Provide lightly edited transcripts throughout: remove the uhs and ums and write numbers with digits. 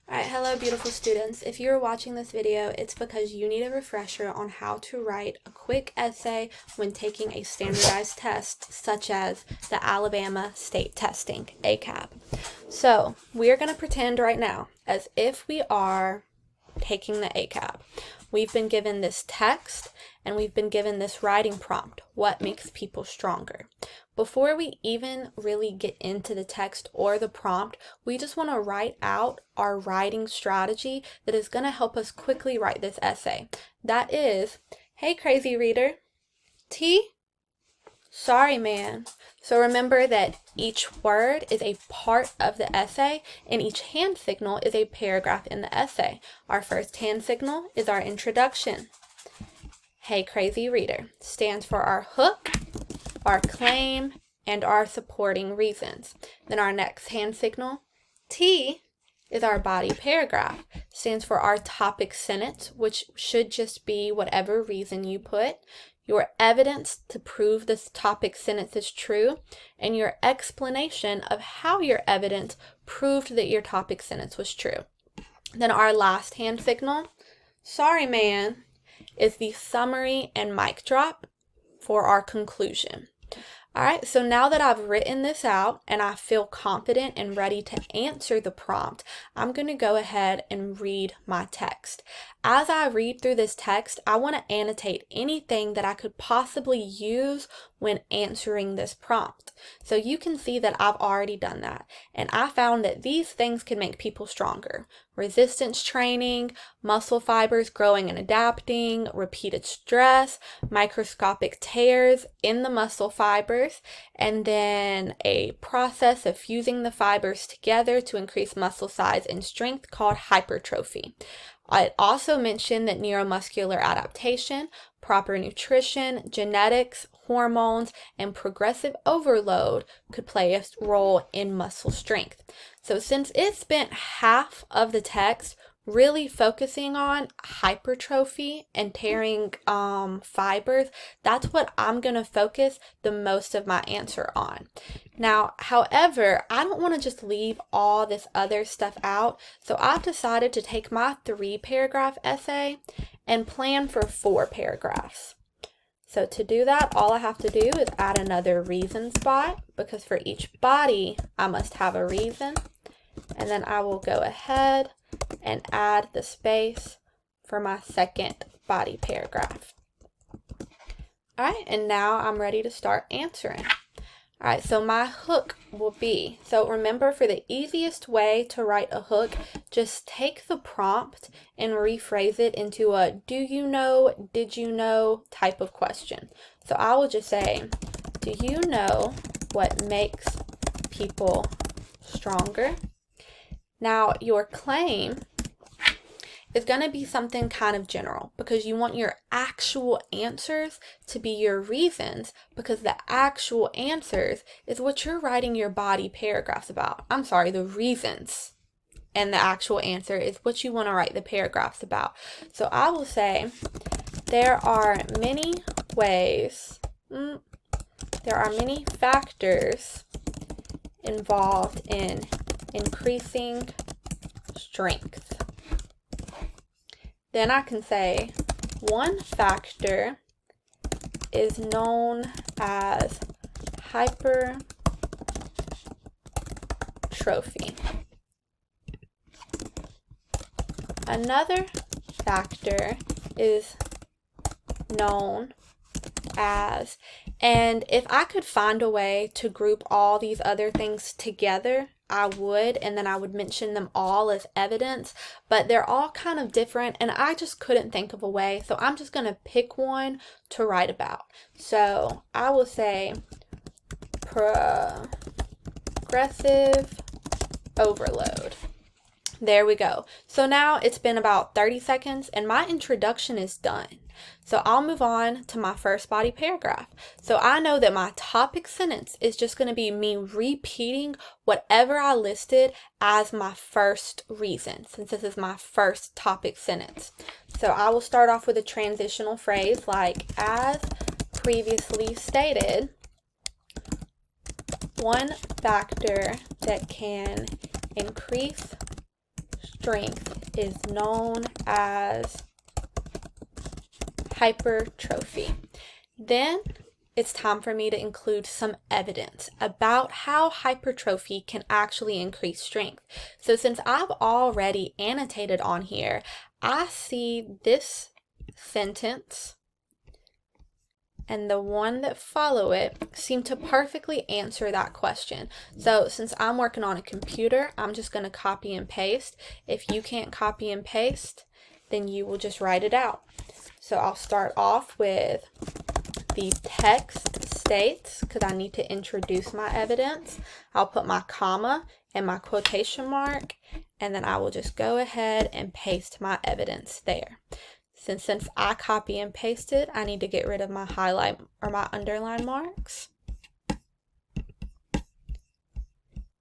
Alright, hello beautiful students. If you're watching this video, it's because you need a refresher on how to write a quick essay when taking a standardized test, such as the Alabama State Testing, ACAB. So, we're going to pretend right now as if we are taking the ACAB. We've been given this text and we've been given this writing prompt, what makes people stronger. Before we even really get into the text or the prompt, we just want to write out our writing strategy that is going to help us quickly write this essay. That is, hey crazy reader, T? Sorry man. So remember that each word is a part of the essay and each hand signal is a paragraph in the essay. Our first hand signal is our introduction. Hey crazy reader stands for our hook, our claim, and our supporting reasons. Then our next hand signal, T, is our body paragraph. Stands for our topic sentence, which should just be whatever reason you put, your evidence to prove this topic sentence is true, and your explanation of how your evidence proved that your topic sentence was true. Then our last hand signal, sorry man, is the summary and mic drop for our conclusion. Alright, so now that I've written this out and I feel confident and ready to answer the prompt, I'm going to go ahead and read my text. As I read through this text, I want to annotate anything that I could possibly use when answering this prompt. So you can see that I've already done that. And I found that these things can make people stronger. Resistance training, muscle fibers growing and adapting, repeated stress, microscopic tears in the muscle fibers, and then a process of fusing the fibers together to increase muscle size and strength called hypertrophy. It also mentioned that neuromuscular adaptation, proper nutrition, genetics, hormones, and progressive overload could play a role in muscle strength. So since it spent half of the text really focusing on hypertrophy and tearing fibers, that's what I'm going to focus the most of my answer on. Now, however, I don't want to just leave all this other stuff out, so I've decided to take my 3-paragraph essay and plan for 4 paragraphs. So to do that, all I have to do is add another reason spot, because for each body, I must have a reason. And then I will go ahead and add the space for my second body paragraph. Alright, and now I'm ready to start answering. Alright, so my hook will be, so remember, for the easiest way to write a hook, just take the prompt and rephrase it into a do you know, did you know type of question. So I will just say, do you know what makes people stronger? Now, your claim is going to be something kind of general because you want your actual answers to be your reasons, because the actual answers is what you're writing your body paragraphs about. I'm sorry, the reasons. And the actual answer is what you want to write the paragraphs about. So I will say, there are many ways, there are many factors involved in increasing strength. Then I can say one factor is known as hypertrophy. Another factor is known as, and if I could find a way to group all these other things together, I would, and then I would mention them all as evidence, but they're all kind of different and I just couldn't think of a way, so I'm just going to pick one to write about. So I will say progressive overload. There we go. So now it's been about 30 seconds and my introduction is done. So I'll move on to my first body paragraph. So I know that my topic sentence is just going to be me repeating whatever I listed as my first reason, since this is my first topic sentence. So I will start off with a transitional phrase like, as previously stated, one factor that can increase strength is known as hypertrophy. Then it's time for me to include some evidence about how hypertrophy can actually increase strength. So since I've already annotated on here, I see this sentence and the one that follow it seem to perfectly answer that question. So since I'm working on a computer, I'm just going to copy and paste. If you can't copy and paste, then you will just write it out. So I'll start off with the text states, because I need to introduce my evidence. I'll put my comma and my quotation mark, and then I will just go ahead and paste my evidence there. Since I copy and pasted, I need to get rid of my highlight or my underline marks.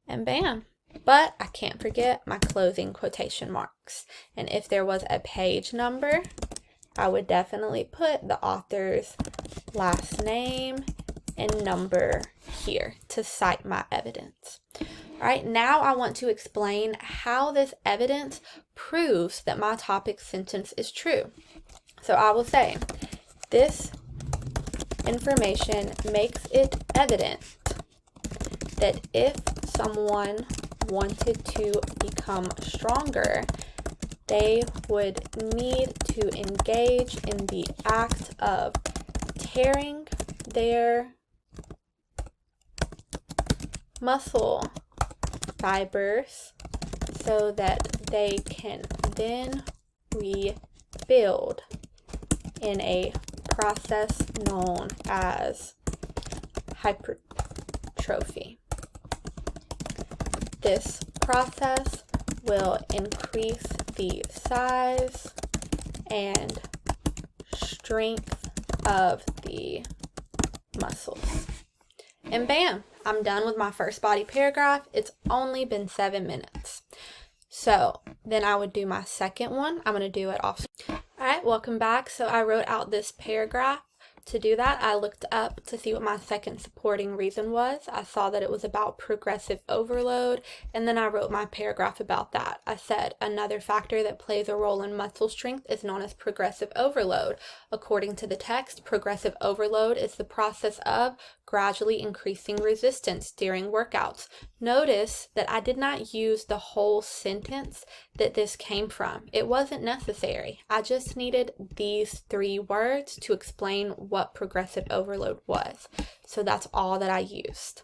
And bam. But I can't forget my closing quotation marks. And if there was a page number, I would definitely put the author's last name and number here to cite my evidence. All right, now I want to explain how this evidence proves that my topic sentence is true. So I will say, this information makes it evident that if someone wanted to become stronger, they would need to engage in the act of tearing their muscle fibers so that they can then rebuild in a process known as hypertrophy. This process will increase the size and strength of the muscles. And bam, I'm done with my first body paragraph. It's only been 7 minutes. So then I would do my second one. I'm going to do it off. All right, welcome back. So I wrote out this paragraph. To do that, I looked up to see what my second supporting reason was. I saw that it was about progressive overload, and then I wrote my paragraph about that. I said, another factor that plays a role in muscle strength is known as progressive overload. According to the text, progressive overload is the process of gradually increasing resistance during workouts. Notice that I did not use the whole sentence that this came from. It wasn't necessary. I just needed these 3 words to explain what progressive overload was. So that's all that I used.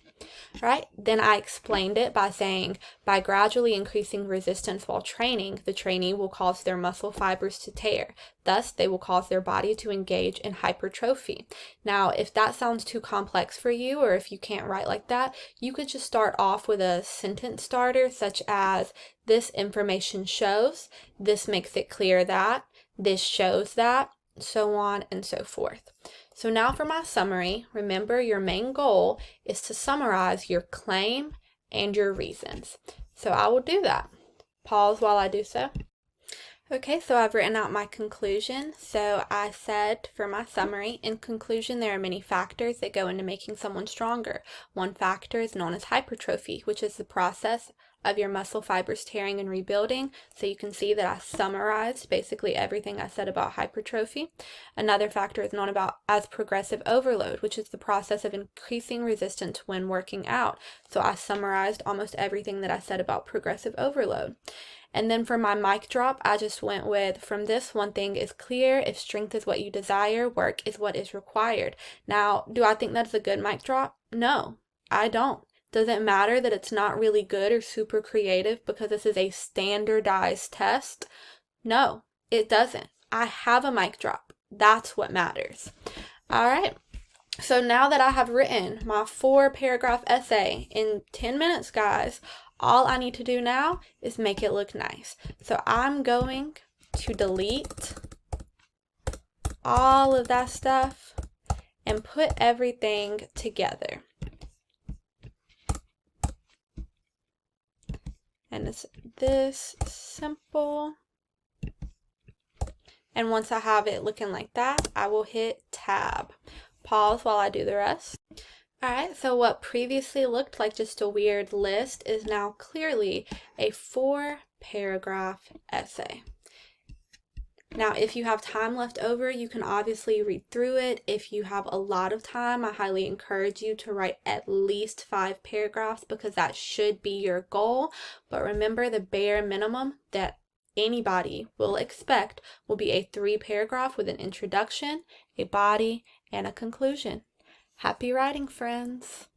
Right? Then I explained it by saying, by gradually increasing resistance while training, the trainee will cause their muscle fibers to tear. Thus, they will cause their body to engage in hypertrophy. Now, if that sounds too complex for you, or if you can't write like that, you could just start off with a sentence starter, such as, this information shows, this makes it clear that, this shows that, so on and so forth. So now for my summary, remember your main goal is to summarize your claim and your reasons. So I will do that. Pause while I do so. Okay, so I've written out my conclusion. So I said for my summary, in conclusion, there are many factors that go into making someone stronger. One factor is known as hypertrophy, which is the process of your muscle fibers tearing and rebuilding. So you can see that I summarized basically everything I said about hypertrophy. Another factor is known as progressive overload, which is the process of increasing resistance when working out. So I summarized almost everything that I said about progressive overload. And then for my mic drop, I just went with, from this, one thing is clear: if strength is what you desire, work is what is required. Now, do I think that's a good mic drop? No, I don't. Does it matter that it's not really good or super creative because this is a standardized test? No, it doesn't. I have a mic drop. That's what matters. All right. So now that I have written my 4-paragraph essay in 10 minutes, guys, all I need to do now is make it look nice. So I'm going to delete all of that stuff and put everything together. And it's this simple. And once I have it looking like that, I will hit tab. Pause while I do the rest. Alright, so what previously looked like just a weird list is now clearly a 4 paragraph essay. Now, if you have time left over, you can obviously read through it. If you have a lot of time, I highly encourage you to write at least 5 paragraphs because that should be your goal. But remember, the bare minimum that anybody will expect will be a 3-paragraph with an introduction, a body, and a conclusion. Happy writing, friends!